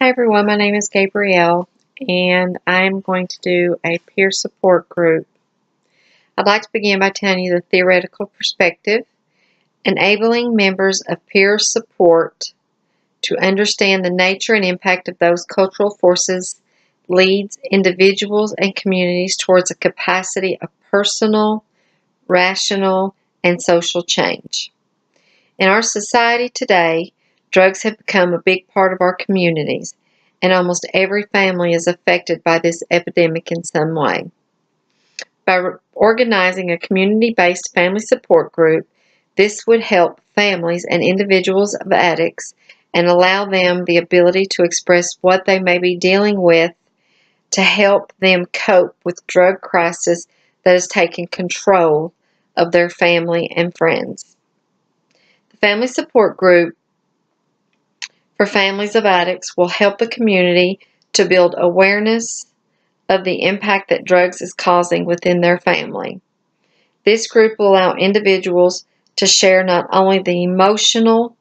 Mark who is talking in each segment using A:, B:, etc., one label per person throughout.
A: Hi everyone, my name is Gabrielle and I'm going to do a peer support group. I'd like to begin by telling you the theoretical perspective, enabling members of peer support to understand the nature and impact of those cultural forces leads individuals and communities towards a capacity of personal, rational, and social change. In our society today, drugs have become a big part of our communities, and almost every family is affected by this epidemic in some way. By organizing a community-based family support group, this would help families and individuals of addicts and allow them the ability to express what they may be dealing with to help them cope with drug crisis that has taken control of their family and friends. The family support group for families of addicts will help the community to build awareness of the impact that drugs is causing within their family. This group will allow individuals to share not only the emotional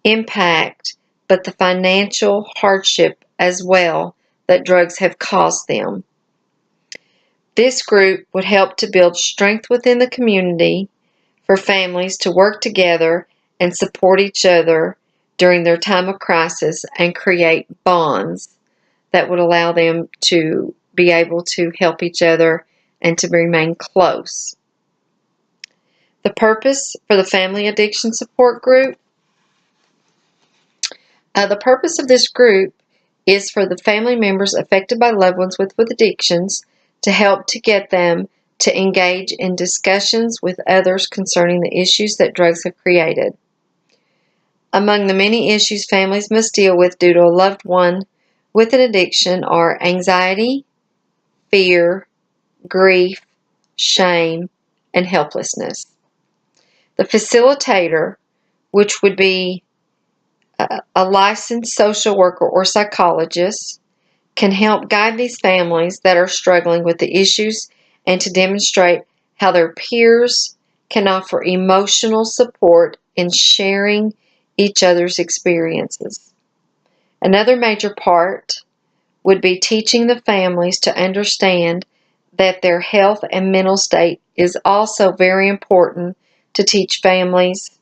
A: impact, but the financial hardship as well that drugs have caused them. This group would help to build strength within the community for families to work together and support each other during their time of crisis and create bonds that would allow them to be able to help each other and to remain close. The purpose for the Family Addiction Support Group. The purpose of this group is for the family members affected by loved ones with addictions to help to get them to engage in discussions with others concerning the issues that drugs have created. Among the many issues families must deal with due to a loved one with an addiction are anxiety, fear, grief, shame, and helplessness. The facilitator, which would be a licensed social worker or psychologist, can help guide these families that are struggling with the issues and to demonstrate how their peers can offer emotional support in sharing each other's experiences. Another major part would be teaching the families to understand that their health and mental state is also very important, to teach families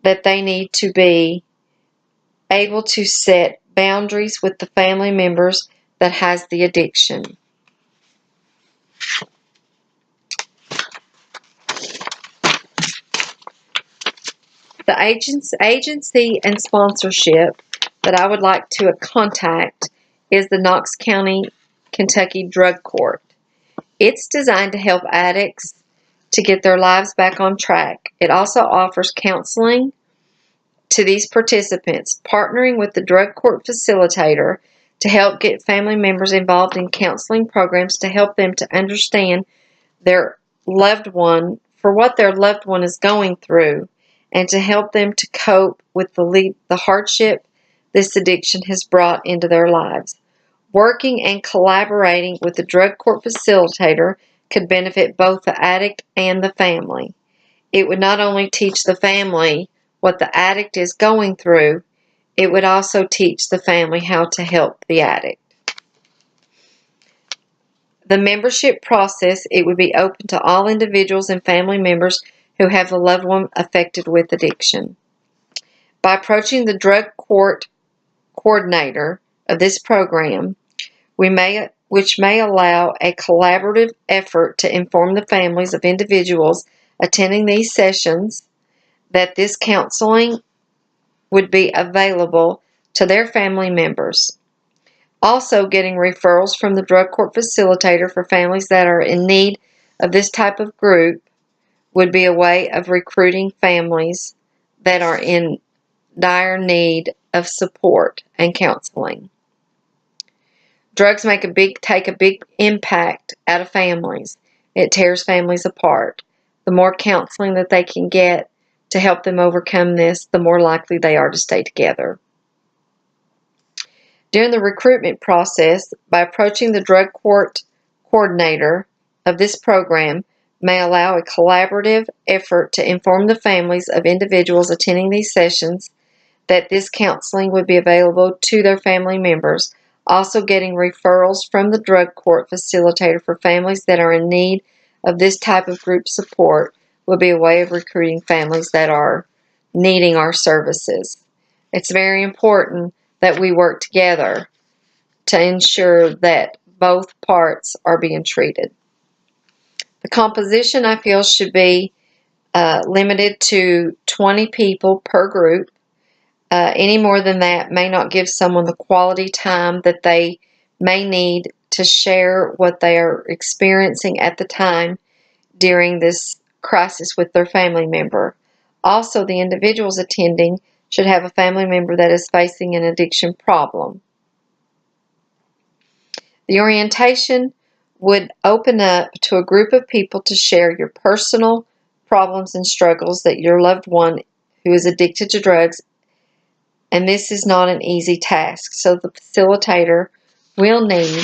A: that they need to be able to set boundaries with the family members that has the addiction. The agency and sponsorship that I would like to contact is the Knox County, Kentucky Drug Court. It's designed to help addicts to get their lives back on track. It also offers counseling to these participants, partnering with the drug court facilitator to help get family members involved in counseling programs to help them to understand their loved one for what their loved one is going through, and to help them to cope with the hardship this addiction has brought into their lives. Working and collaborating with the drug court facilitator could benefit both the addict and the family. It would not only teach the family what the addict is going through, it would also teach the family how to help the addict. The membership process, it would be open to all individuals and family members who have a loved one affected with addiction. By approaching the drug court coordinator of this program, which may allow a collaborative effort to inform the families of individuals attending these sessions that this counseling would be available to their family members. Also, getting referrals from the drug court facilitator for families that are in need of this type of group would be a way of recruiting families that are in dire need of support and counseling. Drugs take a big impact out of families. It tears families apart. The more counseling that they can get to help them overcome this, the more likely they are to stay together. During the recruitment process, by approaching the drug court coordinator of this program may allow a collaborative effort to inform the families of individuals attending these sessions that this counseling would be available to their family members. Also, getting referrals from the drug court facilitator for families that are in need of this type of group support will be a way of recruiting families that are needing our services. It's very important that we work together to ensure that both parts are being treated. The composition, I feel, should be limited to 20 people per group. Any more than that may not give someone the quality time that they may need to share what they are experiencing at the time during this crisis with their family member. Also, the individuals attending should have a family member that is facing an addiction problem. The orientation would open up to a group of people to share your personal problems and struggles that your loved one who is addicted to drugs, and this is not an easy task. So the facilitator will need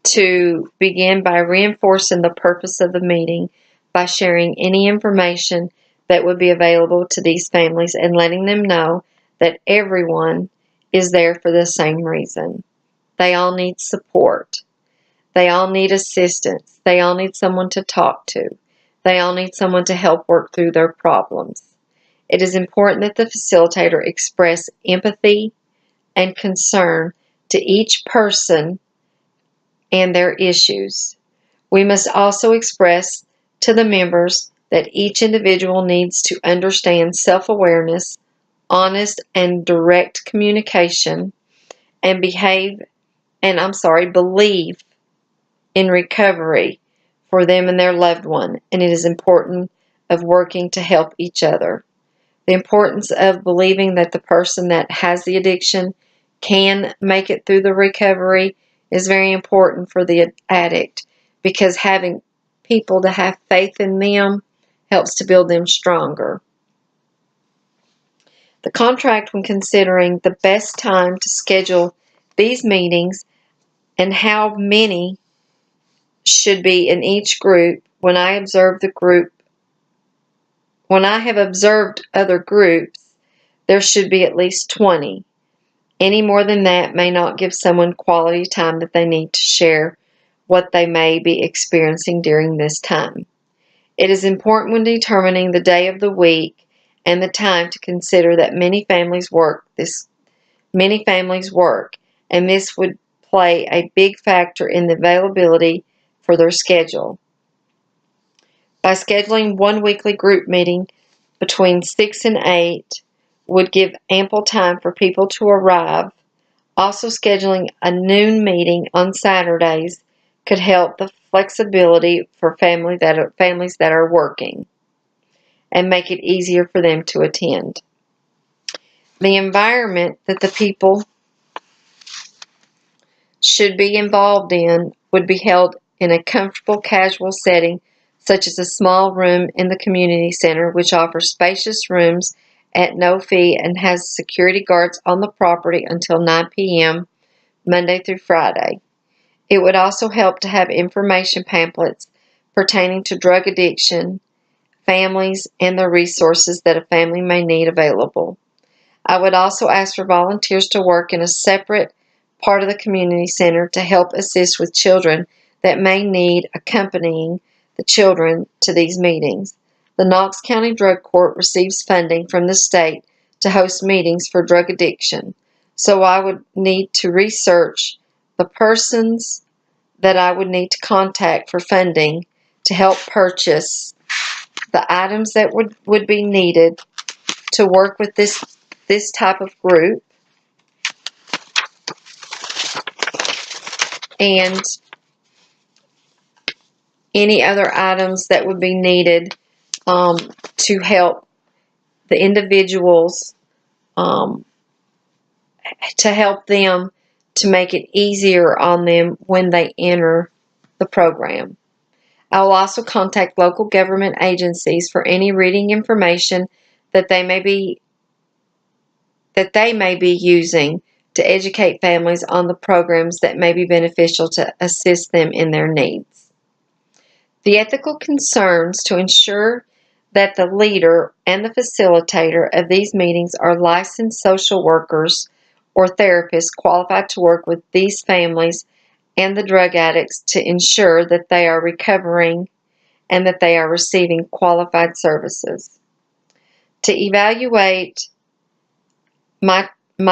A: to begin by reinforcing the purpose of the meeting by sharing any information that would be available to these families and letting them know that everyone is there for the same reason. They all need support. They all need assistance. They all need someone to talk to. They all need someone to help work through their problems. It is important that the facilitator express empathy and concern to each person and their issues. We must also express to the members that each individual needs to understand self-awareness, honest and direct communication, and believe in recovery for them and their loved one, and it is important of working to help each other. The importance of believing that the person that has the addiction can make it through the recovery is very important for the addict, because having people to have faith in them helps to build them stronger. The contract, when considering the best time to schedule these meetings and how many should be in each group, when I have observed other groups, there should be at least 20. Any more than that may not give someone quality time that they need to share what they may be experiencing during this time. It is important when determining the day of the week and the time to consider that many families work, and this would play a big factor in the availability for their schedule. By scheduling one weekly group meeting between 6 and 8 would give ample time for people to arrive. Also, scheduling a noon meeting on Saturdays could help the flexibility for families that are working and make it easier for them to attend. The environment that the people should be involved in would be held in a comfortable, casual setting, such as a small room in the community center, which offers spacious rooms at no fee and has security guards on the property until 9 p.m. Monday through Friday. It would also help to have information pamphlets pertaining to drug addiction, families, and the resources that a family may need available. I would also ask for volunteers to work in a separate part of the community center to help assist with children that may need accompanying the children to these meetings. The Knox County Drug Court receives funding from the state to host meetings for drug addiction, so I would need to research the persons that I would need to contact for funding to help purchase the items that would be needed to work with this type of group, and any other items that would be needed to help the individuals, to help them to make it easier on them when they enter the program. I will also contact local government agencies for any reading information that they may be using to educate families on the programs that may be beneficial to assist them in their needs. The ethical concerns to ensure that the leader and the facilitator of these meetings are licensed social workers or therapists qualified to work with these families and the drug addicts to ensure that they are recovering and that they are receiving qualified services. To evaluate my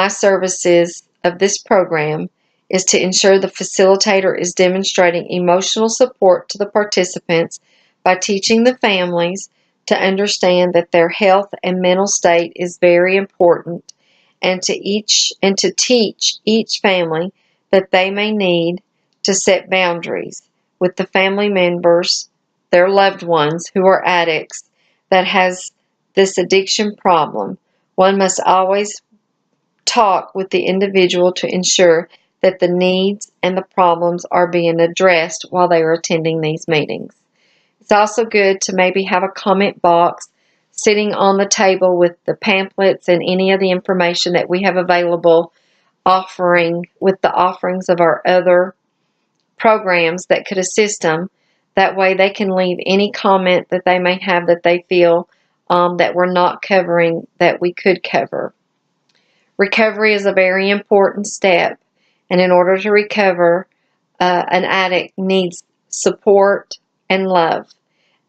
A: services of this program is to ensure the facilitator is demonstrating emotional support to the participants by teaching the families to understand that their health and mental state is very important, and to teach each family that they may need to set boundaries with the family members, their loved ones who are addicts that has this addiction problem. One must always talk with the individual to ensure that the needs and the problems are being addressed while they are attending these meetings. It's also good to maybe have a comment box sitting on the table with the pamphlets and any of the information that we have available, offering with the offerings of our other programs that could assist them. That way they can leave any comment that they may have that they feel that we're not covering that we could cover. Recovery is a very important step, and in order to recover, an addict needs support and love.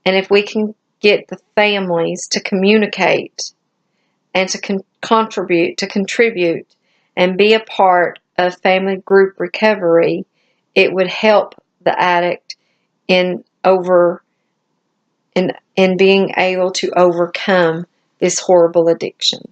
A: And if we can get the families to communicate and to contribute, and be a part of family group recovery, it would help the addict in being able to overcome this horrible addiction.